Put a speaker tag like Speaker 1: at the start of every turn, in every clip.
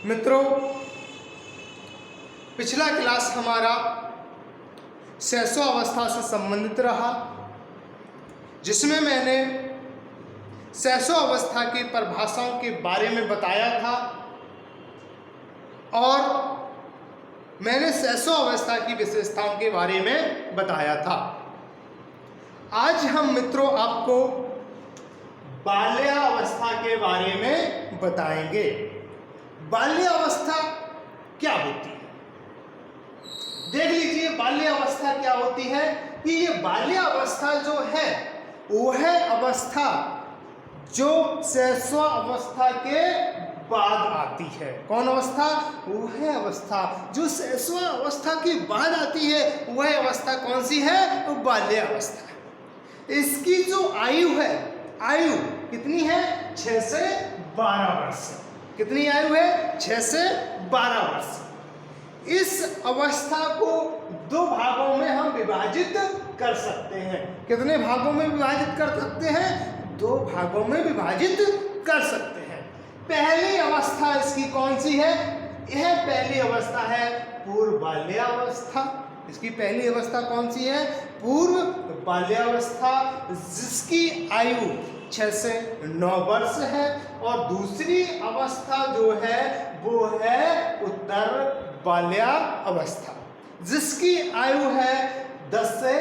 Speaker 1: मित्रों, पिछला क्लास हमारा शैशव अवस्था से संबंधित रहा, जिसमें मैंने शैशव अवस्था की परिभाषाओं के बारे में बताया था और मैंने शैशव अवस्था की विशेषताओं के बारे में बताया था। आज हम मित्रों आपको बाल्यावस्था के बारे में बताएंगे। बाल्यावस्था क्या होती है? देख लीजिए, बाल्यावस्था क्या होती है कि ये बाल्यावस्था जो है वो है अवस्था जो शैशव अवस्था के बाद आती है। कौन अवस्था? वो है अवस्था जो शैशव अवस्था के बाद आती है। वह अवस्था कौन सी है? वो बाल्यावस्था। इसकी जो आयु है, आयु कितनी है? 6 से 12 वर्ष। कितनी आयु है? 6 से 12 वर्ष। इस अवस्था को 2 भागों में हम विभाजित कर सकते हैं। कितने भागों में विभाजित कर सकते हैं? 2 भागों में विभाजित कर सकते हैं। पहली अवस्था इसकी कौन सी है? यह पहली अवस्था है पूर्व बाल्यावस्था। इसकी पहली अवस्था कौन सी है? पूर्व बाल्यावस्था, जिसकी आयु 6 से 9 वर्ष है। और दूसरी अवस्था जो है वो है उत्तर बाल्यावस्था, जिसकी आयु है 10 से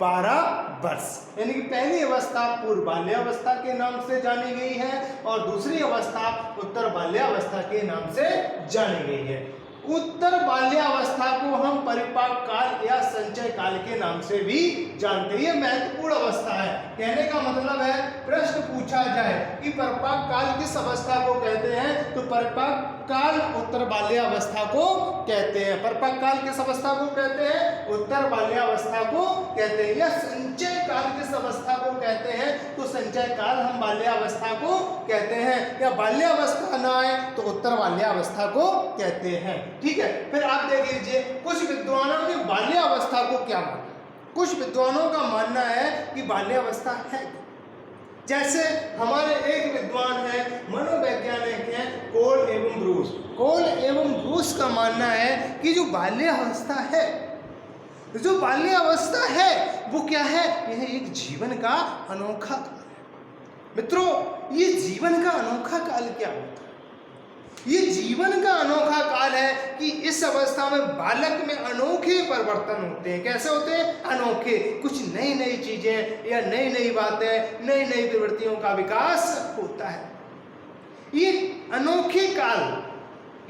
Speaker 1: 12 वर्ष। यानी कि पहली अवस्था पूर्व बाल्यावस्था के नाम से जानी गई है और दूसरी अवस्था उत्तर बाल्यावस्था के नाम से जानी गई है। उत्तर बाल्यावस्था को हम परिपाक काल या संचय काल के नाम से भी जानते हैं। यह महत्वपूर्ण अवस्था है। कहने का मतलब है, प्रश्न पूछा जाए कि परिपाक काल किस अवस्था को कहते हैं, तो परिपाक काल उत्तर बाल्यावस्था को कहते हैं। परिपाक काल किस अवस्था को कहते हैं? उत्तर बाल्यावस्था को कहते हैं। या संचय काल किस अवस्था को कहते हैं? तो संचय काल हम बाल्यावस्था को कहते हैं। या बाल्यावस्था ना आए तो उत्तर बाल्यावस्था को कहते हैं। ठीक है। फिर आप देख लीजिए, कुछ विद्वानों ने बाल्यावस्था को क्या माना। कुछ विद्वानों का मानना है कि बाल्यावस्था है, जैसे हमारे एक विद्वान है, मनोवैज्ञानिक हैं कोल एवं ब्रूस। कोल एवं ब्रूस का मानना है कि जो बाल्यावस्था है, जो बाल्यावस्था है वो क्या है? यह एक जीवन का अनोखा काल है। मित्रों, ये जीवन का अनोखा काल क्या होता है? ये जीवन का अनोखा काल है कि इस अवस्था में बालक में अनोखे परिवर्तन होते हैं। कैसे होते हैं? अनोखे। कुछ नई नई चीजें या नई नई बातें, नई नई प्रवृत्तियों का विकास होता है। ये अनोखे काल,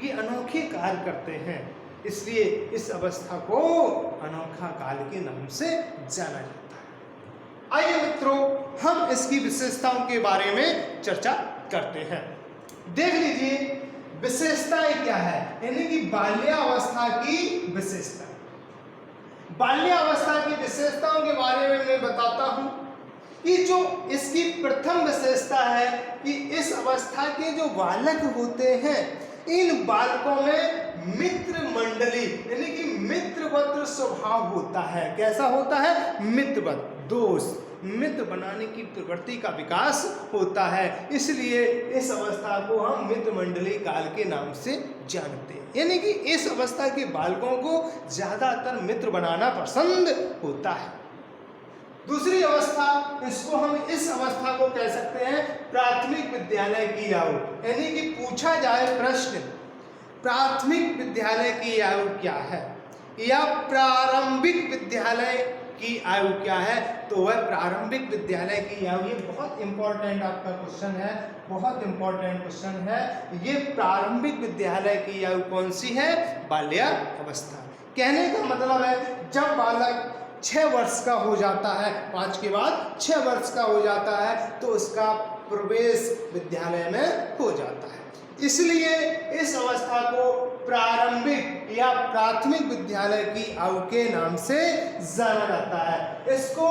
Speaker 1: ये अनोखे कार्य करते हैं, इसलिए इस अवस्था को अनोखा काल के नाम से जाना जाता है। आइए मित्रों, हम इसकी विशेषताओं के बारे में चर्चा करते हैं। देख लीजिए, विशेषताएं क्या है, यानी कि बाल्यावस्था की विशेषता। बाल्यावस्था की विशेषताओं के बारे में मैं बताता हूं कि जो इसकी प्रथम विशेषता है कि इस अवस्था के जो बालक होते हैं, इन बालकों में मित्र मंडली यानी कि मित्रवत स्वभाव होता है। कैसा होता है? मित्रवत, दोस्त, मित्र बनाने की प्रवृत्ति का विकास होता है। इसलिए इस अवस्था को हम मित्र मंडली काल के नाम से जानते हैं। यानी कि इस अवस्था के बालकों को ज्यादातर मित्र बनाना पसंद होता है। दूसरी अवस्था, इसको हम इस अवस्था को कह सकते हैं प्राथमिक विद्यालय की आयु। यानी कि पूछा जाए प्रश्न, प्राथमिक विद्यालय की आयु क्या है या प्रारंभिक विद्यालय की आयु क्या है, तो वह प्रारंभिक विद्यालय की आयु। ये बहुत इंपॉर्टेंट आपका क्वेश्चन है, बहुत इंपॉर्टेंट क्वेश्चन है। ये प्रारंभिक विद्यालय की आयु कौन सी है? बाल्यावस्था। कहने का मतलब है, जब बालक 6 वर्ष का हो जाता है, 5 के बाद 6 वर्ष का हो जाता है, तो उसका प्रवेश विद्यालय में हो जाता है। इसलिए इस अवस्था को प्रारंभिक या प्राथमिक विद्यालय की आयु के नाम से जाना जाता है। इसको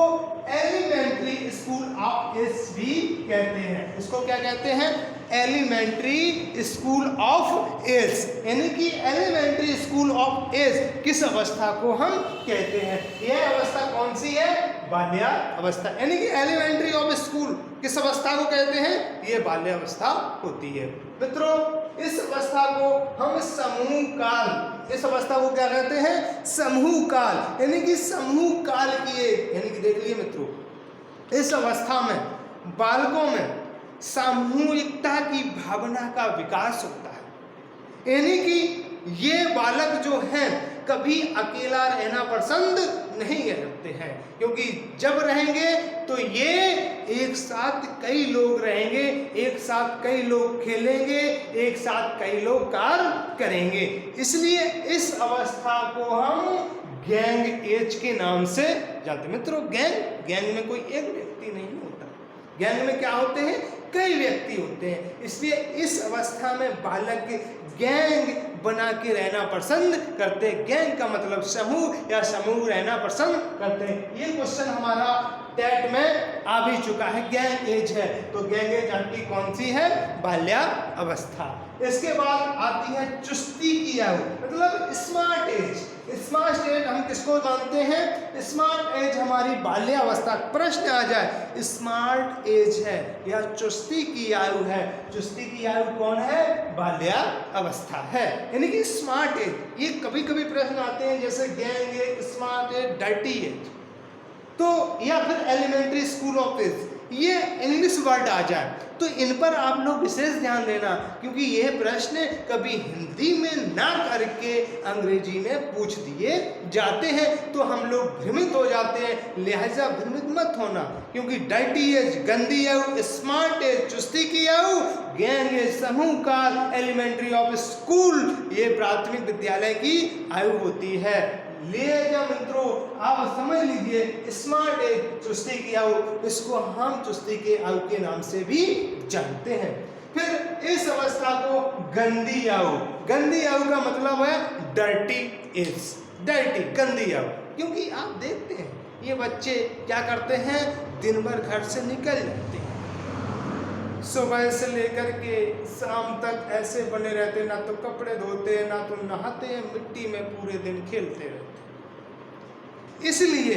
Speaker 1: एलिमेंट्री स्कूल ऑफ एज भी कहते हैं। इसको क्या कहते हैं? Elementary school of age. यानी कि एलिमेंट्री स्कूल ऑफ एज किस अवस्था को हम कहते हैं? यह अवस्था कौन सी है? बाल्यावस्था। यानी कि एलिमेंट्री ऑफ स्कूल किस अवस्था को कहते हैं? ये बाल्यावस्था होती है। मित्रों, इस अवस्था को हम समूह काल, इस अवस्था को क्या कहते हैं? समूह काल, यानी कि समूह काल की एक, यानी कि देख लीजिए मित्रों, इस अवस्था में बालकों में सामूहिकता की भावना का विकास होता है। यानी कि ये बालक जो हैं कभी अकेला रहना पसंद नहीं करते हैं, क्योंकि जब रहेंगे तो ये एक साथ कई लोग रहेंगे, एक साथ कई लोग खेलेंगे, एक साथ कई लोग कार्य करेंगे। इसलिए इस अवस्था को हम गैंग एज के नाम से जानते हैं। मित्रों, गैंग में कोई एक व्यक्ति नहीं होता, गैंग में क्या होते हैं? कई व्यक्ति होते हैं। इसलिए इस अवस्था में बालक गैंग बना के रहना पसंद करते हैं। गैंग का मतलब समूह या समूह रहना पसंद करते हैं। ये क्वेश्चन हमारा टेट में आ भी चुका है, गैंग एज है, तो गैंग एज आपकी कौन सी है? बाल्यावस्था। इसके बाद आती है चुस्ती की आयु, मतलब स्मार्ट एज। स्मार्ट एज हम किसको जानते हैं? स्मार्ट एज हमारी बाल्यावस्था। प्रश्न आ जाए स्मार्ट एज है या चुस्ती की आयु है, चुस्ती की आयु कौन है? बाल्यावस्था है, यानी कि स्मार्ट एज। ये कभी कभी प्रश्न आते हैं जैसे gang age, smart age, dirty age, तो या फिर एलिमेंट्री स्कूल ऑफ एज, ये इंग्लिश वर्ड आ जाए तो इन पर आप लोग विशेष ध्यान देना, क्योंकि यह प्रश्न कभी हिंदी में ना करके अंग्रेजी में पूछ दिए जाते हैं तो हम लोग भ्रमित हो जाते हैं। लिहाजा भ्रमित मत होना, क्योंकि डर्टी एज गंदी आयु, स्मार्ट एज चुस्ती की आयु, गैंग एज समूह काल, एलिमेंट्री ऑफ स्कूल ये प्राथमिक विद्यालय की आयु होती है। लिहाजा मित्रों आप समझ लीजिए स्मार्ट एज चुस्ती की आयु, इसको हम चुस्ती के आयु के नाम से भी जानते हैं। फिर इस अवस्था को गंदी आयु, गंदी आयु का मतलब है डर्टी एज, डर्टी गंदी आयु, क्योंकि आप देखते हैं ये बच्चे क्या करते हैं? दिन भर घर से निकल जाते हैं, सुबह से लेकर के शाम तक ऐसे बने रहते, ना तो कपड़े धोते ना तो नहाते हैं, मिट्टी में पूरे दिन खेलते रहते। इसलिए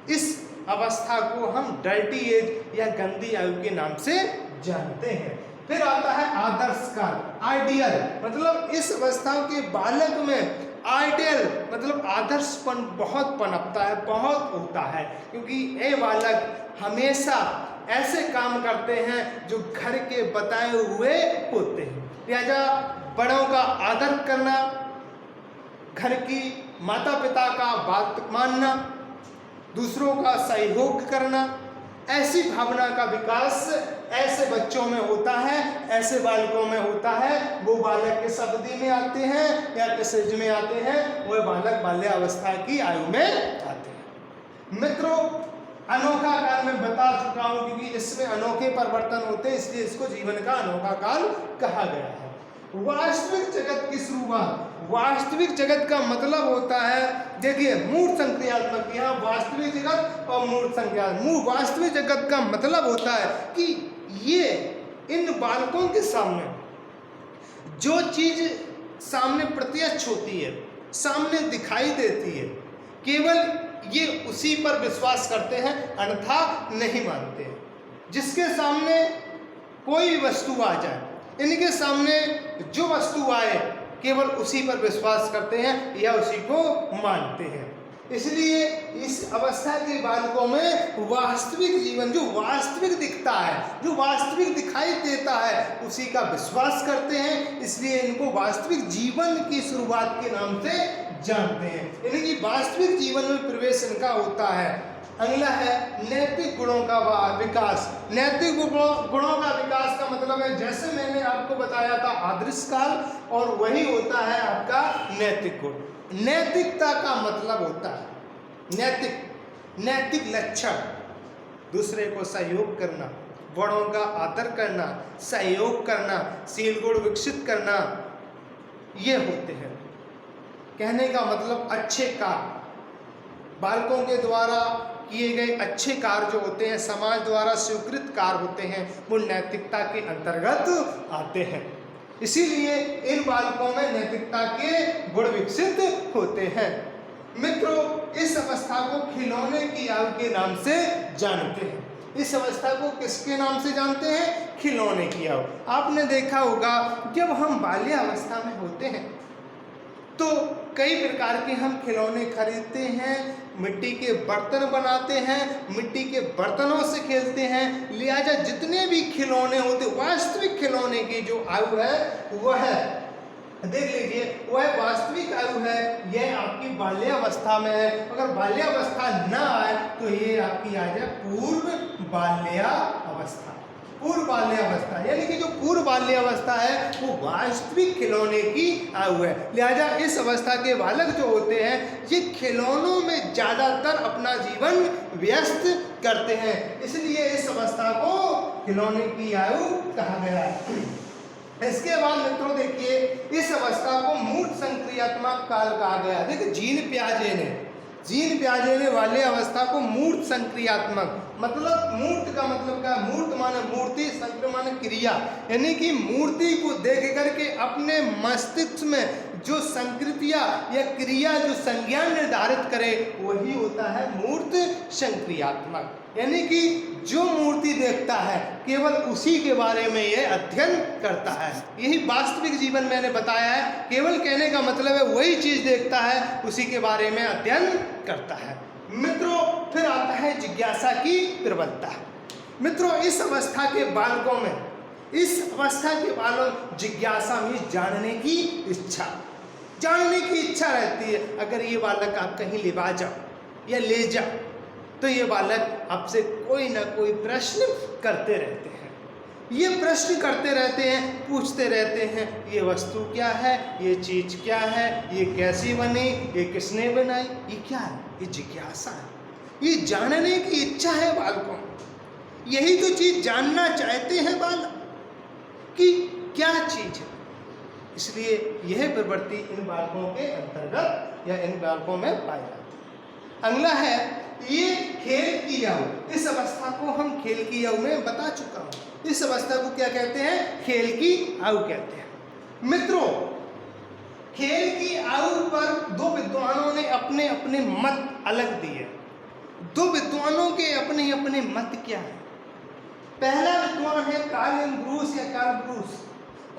Speaker 1: इस अवस्था को हम डर्टी एज या गंदी आयु के नाम से जानते हैं। फिर आता है आदर्श काल, आइडियल, मतलब इस अवस्था के बालक में आइडियल मतलब आदर्शपन बहुत पनपता है, बहुत होता है, क्योंकि ये बालक हमेशा ऐसे काम करते हैं जो घर के बताए हुए होते हैं। लिहाजा बड़ों का आदर करना, घर की माता पिता का बात मानना, दूसरों का सहयोग करना, ऐसी भावना का विकास ऐसे बच्चों में होता है, ऐसे बालकों में होता है। वो बालक किस अवधि में आते हैं या किस एज में आते हैं? वो बालक बाल्यावस्था की आयु में आते हैं। मित्रों, अनोखा काल में बता चुका हूं, क्योंकि इसमें अनोखे परिवर्तन होते हैं, इसलिए इसको जीवन का अनोखा काल कहा गया है। वास्तविक जगत की शुरुआत, वास्तविक जगत का मतलब होता है, देखिए मूर्त संक्रियात्मक, यहाँ वास्तविक जगत और मूर्त संक्रियात्मक। वास्तविक जगत का मतलब होता है कि ये इन बालकों के सामने जो चीज सामने प्रत्यक्ष होती है, सामने दिखाई देती है, केवल ये उसी पर विश्वास करते हैं, अन्यथा नहीं मानते। जिसके सामने कोई वस्तु आ जाए, इनके सामने जो वस्तु आए केवल उसी पर विश्वास करते हैं या उसी को मानते हैं। इसलिए इस अवस्था के बालकों में वास्तविक जीवन, जो वास्तविक दिखता है, जो वास्तविक दिखाई देता है, उसी का विश्वास करते हैं। इसलिए इनको वास्तविक जीवन की शुरुआत के नाम से जानते हैं, यानी कि वास्तविक जीवन में प्रवेश इनका होता है। अगला है नैतिक गुणों का विकास। नैतिक गुणों का विकास का मतलब है, जैसे मैंने आपको बताया था आदर्श काल, और वही होता है आपका नैतिक गुण। नैतिकता का मतलब होता है नैतिक लक्षण, दूसरे को सहयोग करना, बड़ों का आदर करना, सहयोग करना, शील गुण विकसित करना, ये होते हैं। कहने का मतलब अच्छे कार्य, बालकों के द्वारा किए गए अच्छे कार्य जो होते हैं, समाज द्वारा स्वीकृत कार्य होते हैं, वो नैतिकता के अंतर्गत आते हैं। इसीलिए इन बालकों में नैतिकता के गुण विकसित होते हैं। मित्रों, इस अवस्था को खिलौने की आयु के नाम से जानते हैं। इस अवस्था को किसके नाम से जानते हैं? खिलौने की अवस्था। आपने देखा होगा जब हम बाल्यावस्था में होते हैं तो कई प्रकार के हम खिलौने खरीदते हैं, मिट्टी के बर्तन बनाते हैं, मिट्टी के बर्तनों से खेलते हैं। लिहाजा जितने भी खिलौने होते, वास्तविक खिलौने की जो आयु है वह देख लीजिए, वह वास्तविक आयु है यह आपकी बाल्यावस्था में है। अगर बाल्यावस्था न आए तो ये आपकी आ जाए पूर्व बाल्यावस्था। पूर्व बाल्यावस्था यानी कि जो पूर्व बाल्यावस्था है वो वास्तविक खिलौने की आयु है। लिहाजा इस अवस्था के बालक जो होते हैं ये खिलौनों में ज़्यादातर अपना जीवन व्यस्त करते हैं, इसलिए इस अवस्था को खिलौने की आयु कहा गया है। इसके बाद मित्रों देखिए, इस अवस्था को मूर्त संक्रियात्मक काल कहा गया। देखिए जीन प्याजे ने बाल्यावस्था को मूर्त संक्रियात्मक, मतलब मूर्त का मतलब क्या? मूर्त माने मूर्ति, संक्र माने क्रिया, यानी कि मूर्ति को देख करके अपने मस्तिष्क में जो संकृतियाँ या क्रिया जो संज्ञान निर्धारित करे वही होता है मूर्त संक्रियात्मक। यानी कि जो मूर्ति देखता है केवल उसी के बारे में यह अध्ययन करता है। यही वास्तविक जीवन मैंने बताया है। केवल कहने का मतलब है वही चीज देखता है, उसी के बारे में अध्ययन करता है। मित्रों फिर आता है जिज्ञासा की प्रबलता। मित्रों इस अवस्था के बालकों में, इस अवस्था के बालक जिज्ञासा में जानने की इच्छा रहती है। अगर ये बालक आप कहीं ले जाओ या ले जाओ तो ये बालक आपसे कोई ना कोई प्रश्न करते रहते हैं। ये प्रश्न करते रहते हैं, पूछते रहते हैं, ये वस्तु क्या है, ये चीज क्या है, ये कैसी बनी, ये किसने बनाई, ये क्या है? ये जिज्ञासा है, ये जानने की इच्छा है बालकों। यही तो चीज जानना चाहते हैं बालक कि क्या चीज है। इसलिए यह प्रवृत्ति इन बालकों के अंतर्गत या इन बालकों में पाई जाती है। अगला है ये खेल की आयु। इस अवस्था को हम खेल की आयु में बता चुका हूं। इस अवस्था को क्या कहते हैं? खेल की आयु कहते हैं। मित्रों खेल की आयु पर दो विद्वानों ने अपने अपने मत अलग दिए। दो विद्वानों के अपने अपने मत क्या है? पहला विद्वान है कार्ल ब्रूस या कार्ल ब्रूस।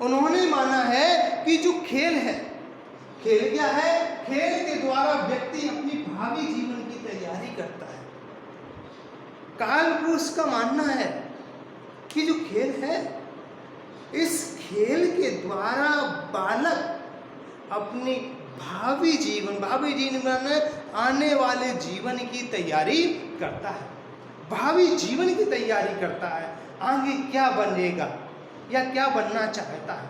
Speaker 1: उन्होंने माना है कि जो खेल है, खेल क्या है? खेल के द्वारा व्यक्ति अपनी भावी जीवन की तैयारी करता है। कार्ल ब्रूस का मानना है कि जो खेल है, इस खेल के द्वारा बालक अपनी भावी जीवन में आने वाले जीवन की तैयारी करता है। भावी जीवन की तैयारी करता है, आगे क्या बनेगा या क्या बनना चाहता है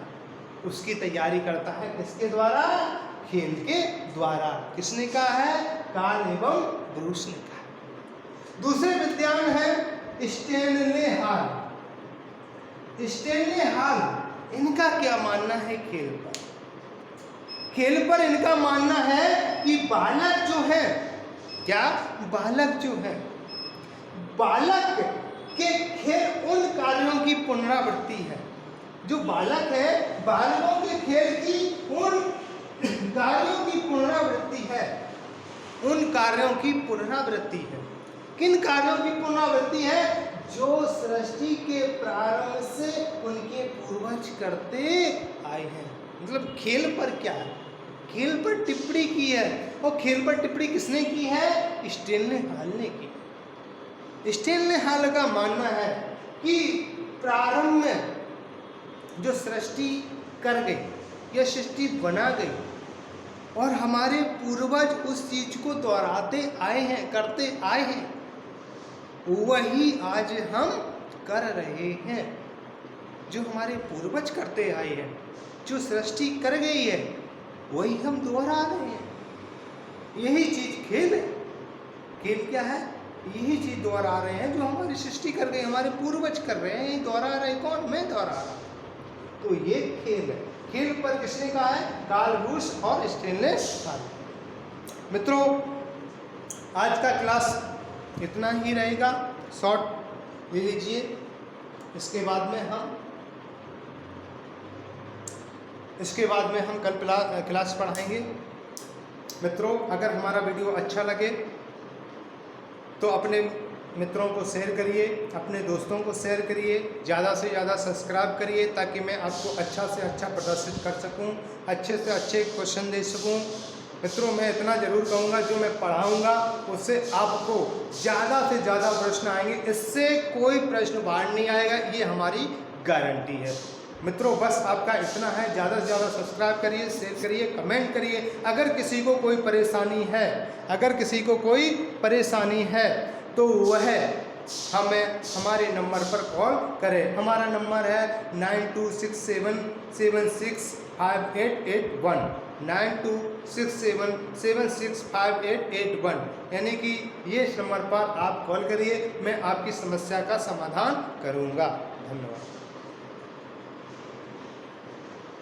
Speaker 1: उसकी तैयारी करता है। किसके द्वारा? खेल के द्वारा। किसने कहा है? कार्ल एवं ब्रूस ने कहा। दूसरे विद्वान है स्टेनले हाल। इनका क्या मानना है खेल पर? खेल पर इनका मानना है कि बालक जो है, क्या बालक जो है, बालक के खेल उन कार्यों की पुनरावृत्ति है। जो बालक है, बालकों के खेल की उन कार्यों की पुनरावृत्ति है। उन कार्यों की पुनरावृत्ति है। किन कार्यों की पुनरावृत्ति है? जो सृष्टि के प्रारंभ से उनके पूर्वज करते आए हैं। मतलब खेल पर क्या है? खेल पर टिप्पणी की है। और खेल पर टिप्पणी किसने की है? स्टेनले हाल ने की। स्टेनले हाल का मानना है कि प्रारंभ में जो सृष्टि कर गई या सृष्टि बना गई और हमारे पूर्वज उस चीज को दोहराते आए हैं, करते आए हैं, वही आज हम कर रहे हैं। जो हमारे पूर्वज करते आए हैं, जो सृष्टि कर गई है, वही हम दोहरा रहे हैं। यही चीज खेल है। खेल क्या है? यही चीज दोहरा रहे हैं जो हमारी सृष्टि कर गई, हमारे पूर्वज कर रहे हैं। यही दोहरा रहे। कौन? मैं दोहरा रहा हूं। तो ये खेल है। खेल पर किसने कहा है? कार्ल ब्रूस और स्टेनले हाल। मित्रों आज का क्लास इतना ही रहेगा। शॉर्ट ले लीजिए। इसके बाद में हम कल क्लास पढ़ाएंगे। मित्रों अगर हमारा वीडियो अच्छा लगे तो अपने मित्रों को शेयर करिए, अपने दोस्तों को शेयर करिए, ज़्यादा से ज़्यादा सब्सक्राइब करिए ताकि मैं आपको अच्छा से अच्छा प्रदर्शित कर सकूं, अच्छे से अच्छे क्वेश्चन दे सकूं। मित्रों, मैं इतना ज़रूर कहूँगा, जो मैं पढ़ाऊँगा उससे आपको ज़्यादा से ज़्यादा प्रश्न आएंगे, इससे कोई प्रश्न बाहर नहीं आएगा, ये हमारी गारंटी है। मित्रों, बस आपका इतना है, ज़्यादा से ज़्यादा सब्सक्राइब करिए, शेयर करिए, कमेंट करिए। अगर किसी को कोई परेशानी है, अगर किसी को कोई परेशानी है तो वह हमारे नंबर पर कॉल करें। हमारा नंबर है 9267765881, 9267765881, यानी कि ये इस नंबर पर आप कॉल करिए, मैं आपकी समस्या का समाधान करूँगा। धन्यवाद।